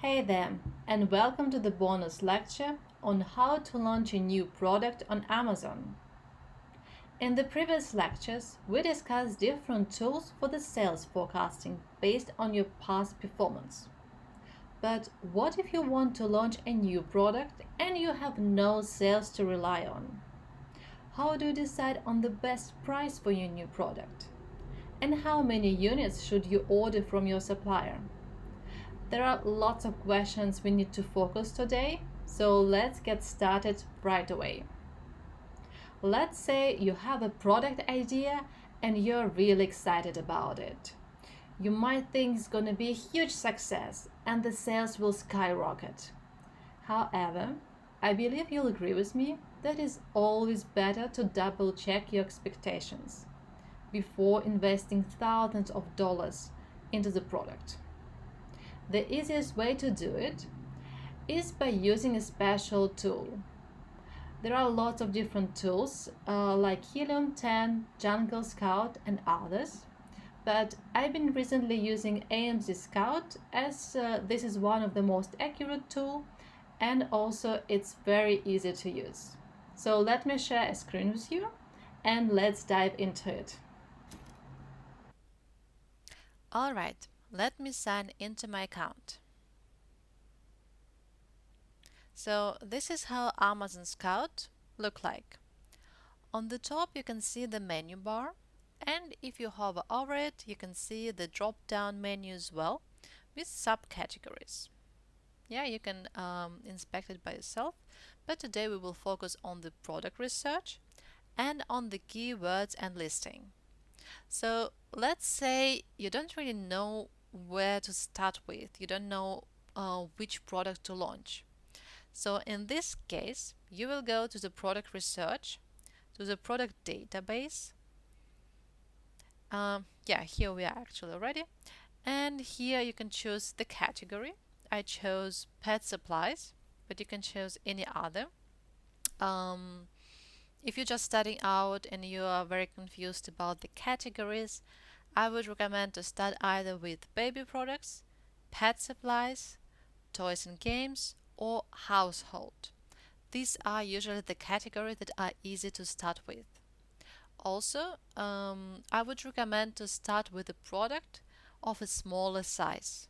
Hey there, and welcome to the bonus lecture on how to launch a new product on Amazon. In the previous lectures, we discussed different tools for the sales forecasting based on your past performance. But what if you want to launch a new product and you have no sales to rely on? How do you decide on the best price for your new product? And how many units should you order from your supplier? There are lots of questions we need to focus today, so let's get started right away. Let's say you have a product idea and you're really excited about it. You might think it's going to be a huge success and the sales will skyrocket. However, I believe you'll agree with me that it's always better to double check your expectations before investing thousands of dollars into the product. The easiest way to do it is by using a special tool. There are lots of different tools like Helium 10, AMZscout, and others, but I've been recently using AMZscout as this is one of the most accurate tools and also it's very easy to use. So let me share a screen with you and let's dive into it. Alright, let me sign into my account. So this is how Amazon Scout look like. On the top you can see the menu bar, and if you hover over it you can see the drop down menu as well with subcategories. Yeah, you can inspect it by yourself, but today we will focus on the product research and on the keywords and listing. So let's say you don't really know where to start with, you don't know which product to launch. So in this case, you will go to the product research, to the product database. Yeah, here we are actually already. And here you can choose the category. I chose pet supplies, but you can choose any other. Um, if you're just starting out and you are very confused about the categories, I would recommend to start either with baby products, pet supplies, toys and games, or household. These are usually the categories that are easy to start with. Also, I would recommend to start with a product of a smaller size.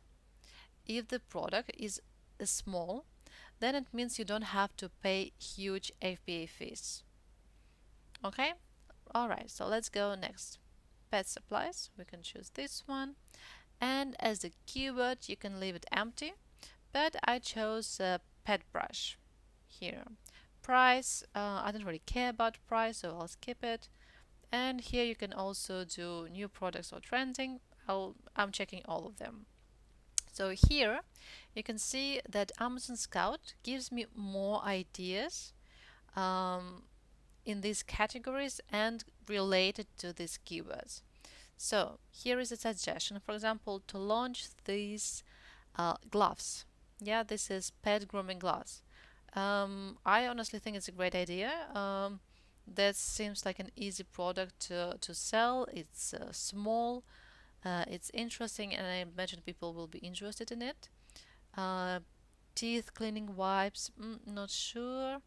If the product is small, then it means you don't have to pay huge FBA fees. Okay? Alright, so let's go next. Pet supplies, we can choose this one. And as the keyword, you can leave it empty, but I chose pet brush here. Price, I don't really care about price, so I'll skip it. And here you can also do new products or trending. I'm checking all of them. So here you can see that Amazon Scout gives me more ideas um, in these categories and related to these keywords. So here is a suggestion, for example, to launch these gloves. Yeah, this is pet grooming gloves. I honestly think it's a great idea. That seems like an easy product to sell. It's small, it's interesting, and I imagine people will be interested in it. Uh, Teeth cleaning wipes, not sure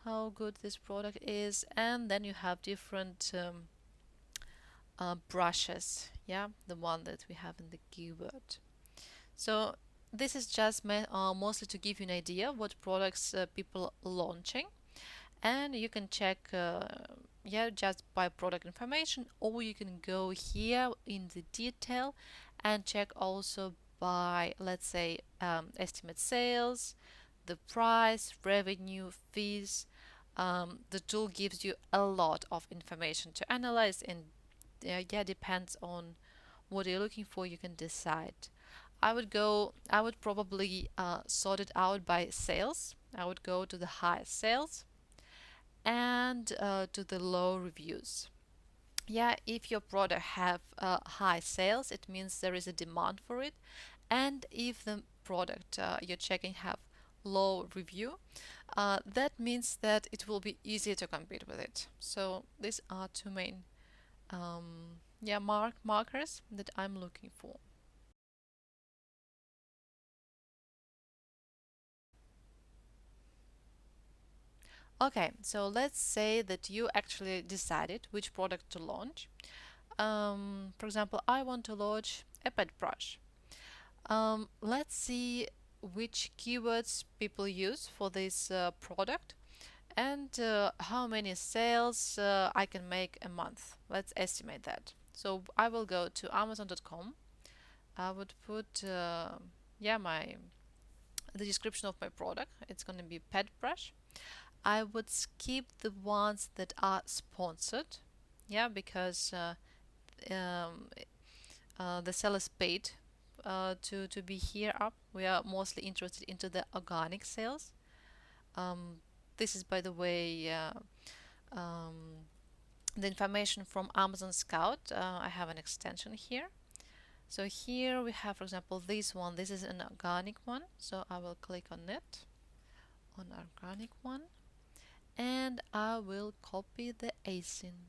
how good this product is. And then you have different brushes, yeah, the one that we have in the keyword. So this is just mostly to give you an idea what products people are launching, and you can check yeah, just by product information, or you can go here in the detail and check also by, let's say, estimate sales, the price, revenue, fees. The tool gives you a lot of information to analyze, and yeah, depends on what you're looking for, you can decide. I would probably sort it out by sales. I would go to the high sales and to the low reviews. Yeah, if your product have high sales, it means there is a demand for it. And if the product you're checking have low review, that means that it will be easier to compete with it. So these are two main yeah, markers that I'm looking for. Okay, so let's say that you actually decided which product to launch. For example, I want to launch a pet brush. Let's see which keywords people use for this product and how many sales I can make a month. Let's estimate that. So I will go to Amazon.com. I would put yeah, my the description of my product. It's going to be pet brush. I would skip the ones that are sponsored, yeah, because um, the sellers paid to be here up. We are mostly interested into the organic sales. Um, this is, by the way, um, the information from AMZscout. I have an extension here. So here we have, for example, this one. This is an organic one. So I will click on it, on organic one, and I will copy the ASIN.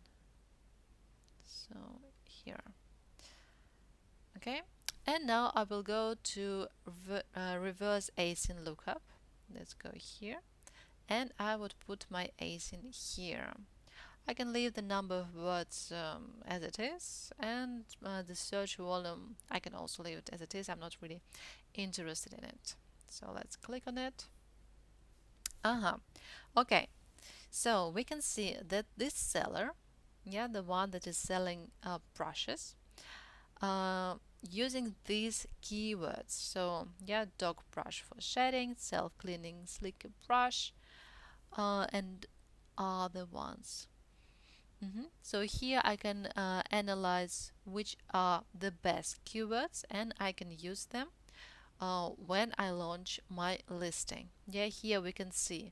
So here, okay. And now I will go to reverse ASIN lookup. Let's go here, and I would put my ASIN here. I can leave the number of words as it is, and the search volume I can also leave it as it is. I'm not really interested in it. So let's click on it. Okay, so we can see that this seller, yeah, the one that is selling brushes, using these keywords. So yeah, dog brush for shedding, self-cleaning slicker brush, and other ones. So here I can analyze which are the best keywords, and I can use them when I launch my listing. Yeah, here we can see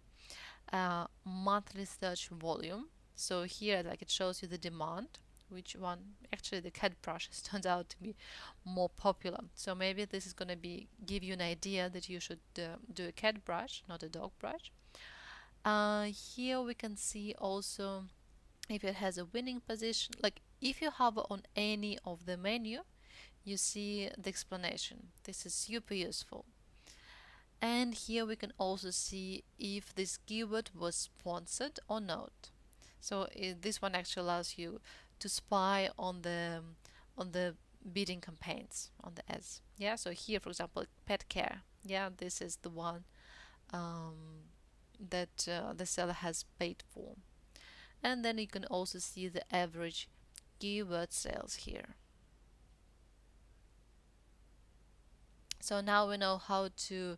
monthly search volume. So here, like, it shows you the demand, which one actually the cat brushes turns out to be more popular. So maybe this is going to be give you an idea that you should do a cat brush, not a dog brush. Here we can see also if it has a winning position. Like, if you hover on any of the menu, you see the explanation. This is super useful. And here we can also see if this keyword was sponsored or not. So this one actually allows you to spy on the bidding campaigns, on the ads. Yeah, so here, for example, pet care. Yeah, this is the one that the seller has paid for. And then you can also see the average keyword sales here. So now we know how to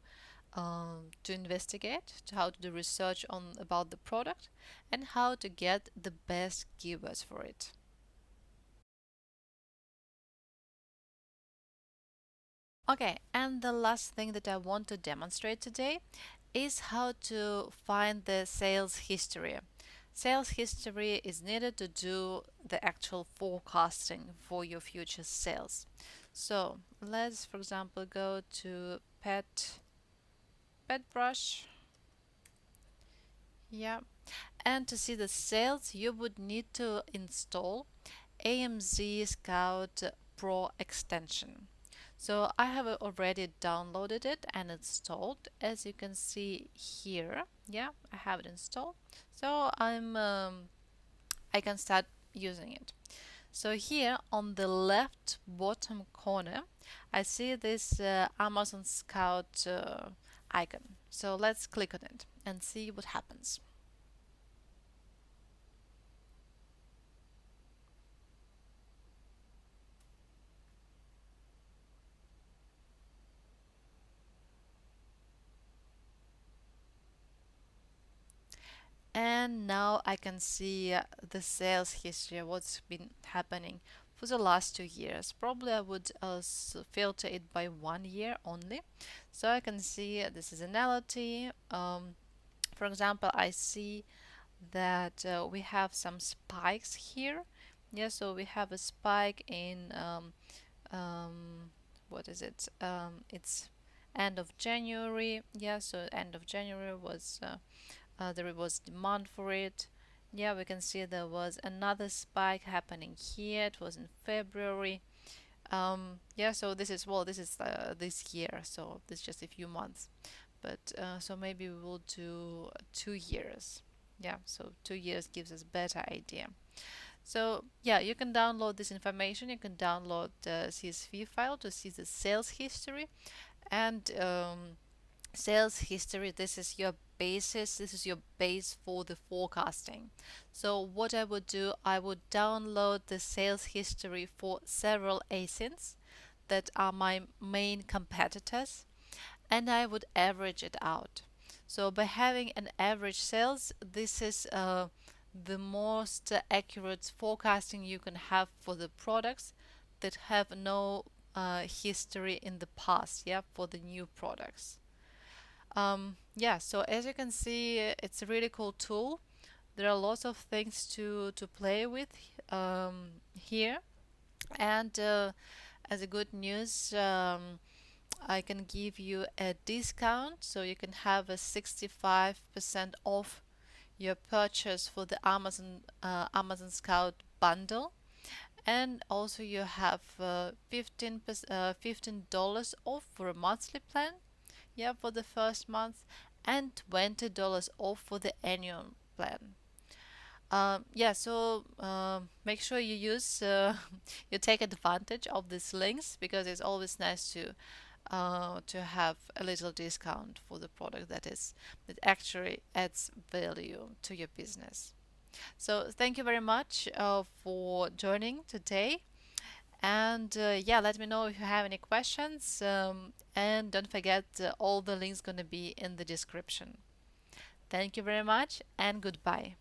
investigate, how to do research on about the product, and how to get the best keywords for it. Okay, and the last thing that I want to demonstrate today is how to find the sales history. Sales history is needed to do the actual forecasting for your future sales. So let's, for example, go to pet brush. Yeah, and to see the sales, you would need to install AMZscout Pro extension. So I have already downloaded it and installed, as you can see here. Yeah, I have it installed. So I can start using it. So here on the left bottom corner, I see this Amazon Scout icon. So let's click on it and see what happens. And now I can see the sales history, what's been happening for the last 2 years. Probably I would filter it by 1 year only. So I can see the seasonality. For example, I see that we have some spikes here. Yeah, so we have a spike in what is it? It's end of January. Yeah, so end of January was there was demand for it. Yeah, we can see there was another spike happening here. It was in February. Yeah, so this is, well, this is this year, so this is just a few months. But so maybe we will do 2 years. Yeah, so 2 years gives us better idea. So yeah, you can download this information. You can download the CSV file to see the sales history and sales history. This is your basis. This is your base for the forecasting. So what I would do, I would download the sales history for several ASINs that are my main competitors, and I would average it out. So by having an average sales, this is the most accurate forecasting you can have for the products that have no history in the past, yeah, for the new products. Yeah, so as you can see, it's a really cool tool. There are lots of things to play with here. And as a good news, I can give you a discount, so you can have a 65% off your purchase for the Amazon Scout bundle, and also you have 15% $15 off for a monthly plan, yeah, for the first month, and $20 off for the annual plan. Yeah, so make sure you use you take advantage of these links, because it's always nice to have a little discount for the product that actually adds value to your business. So thank you very much for joining today. And yeah, let me know if you have any questions. And don't forget, all the links gonna be in the description. Thank you very much and goodbye.